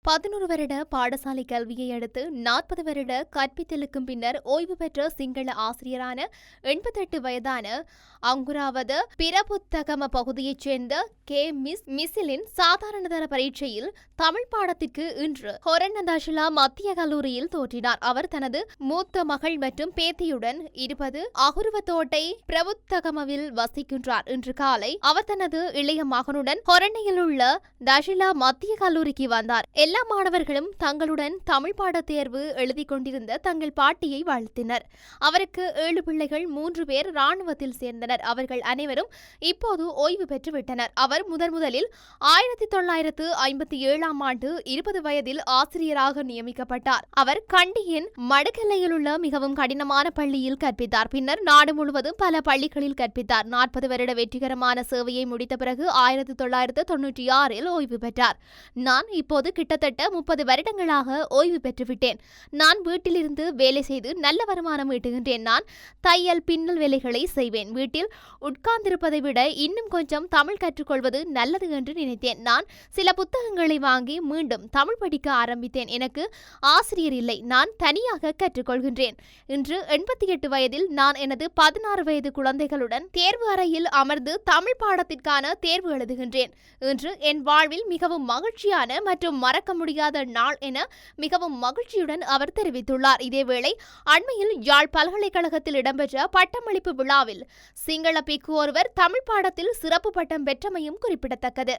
11 வருட பாடசாலை கல்வியை அடுத்து 40 வருட கற்பித்தலுக்கும் பின்னர் ஓய்வு பெற்ற சிங்கள ஆசிரியரான 88 வயதான அங்குராவத பிரபுத்தகம பகுதியைச் சேர்ந்த கே மிசிலின் சாதாரணதர பரீட்சையில் தமிழ் பாடத்திற்கு இன்று ஹொரன்னதாசிலா மத்திய கல்லூரியில் தோற்றினார். அவர் தனது மூத்த மகள் மற்றும் பேத்தியுடன் 20 அகுருவத்தோட்டை பிரபுத்தகமவில் வசிக்கின்றார். இன்று காலை அவர் தனது இளைய மகனுடன் ஹொரண்ணையில் உள்ள தஷிலா மத்திய கல்லூரிக்கு வந்தார். எல்லா மாணவர்களும் தங்களுடன் தமிழ் பாட தேர்வு எழுதி கொண்டிருந்த தங்கள் பாட்டியை வாழ்த்தினர். அவருக்கு 7 பிள்ளைகள், 3 பேர் இராணுவத்தில் சேர்ந்தனர். அவர்கள் அனைவரும் இப்போது ஓய்வு பெற்று விட்டனர். அவர் முதலில் 1957ஆம் ஆண்டு 20 வயதில் ஆசிரியராக நியமிக்கப்பட்டார். அவர் கண்டியின் மடுக்கலையில் உள்ள மிகவும் கடினமான பள்ளியில் கற்பித்தார். பின்னர் நாடு முழுவதும் பல பள்ளிகளில் கற்பித்தார். 40 வருட வெற்றிகரமான சேவையை முடித்த பிறகு 1996இல் ஓய்வு பெற்றார். நான் இப்போது கிட்டத்தட்ட 30 வருடங்களாக ஓய்வு பெற்றுவிட்டேன். நான் வீட்டிலிருந்து வேலை செய்து நல்ல வருமானம் ஈட்டுகின்றேன். நான் தையல், பின்னல் வேலைகளை செய்வேன். வீட்டில் உட்கார்ந்திருப்பதை விட இன்னும் கொஞ்சம் தமிழ் கற்றுக்கொள்வது நல்லது என்று நினைத்தேன். நான் சில புத்தகங்களை வாங்கி மீண்டும் தமிழ் படிக்க ஆரம்பித்தேன். எனக்கு ஆசிரியர் இல்லை, நான் தனியாக கற்றுக்கொள்கின்றேன். இன்று 88 வயதில் நான் எனது 16 வயது குழந்தைகளுடன் தேர்வு அறையில் அமர்ந்து தமிழ் பாடத்திற்கான தேர்வு எழுதுகின்றேன். இன்று என் வாழ்வில் மிகவும் மகிழ்ச்சியான மற்றும் மறக்க முடியாத நாள் என மிகவும் மகிழ்ச்சியுடன் அவர் தெரிவித்துள்ளார். இதேவேளை அண்மையில் யாழ் பல்கலைக்கழகத்தில் இடம்பெற்ற பட்டமளிப்பு விழாவில் சிங்கள பிக்கு ஒருவர் தமிழ் பாடத்தில் சிறப்பு பட்டம் பெற்றமையும் குறிப்பிடத்தக்கது.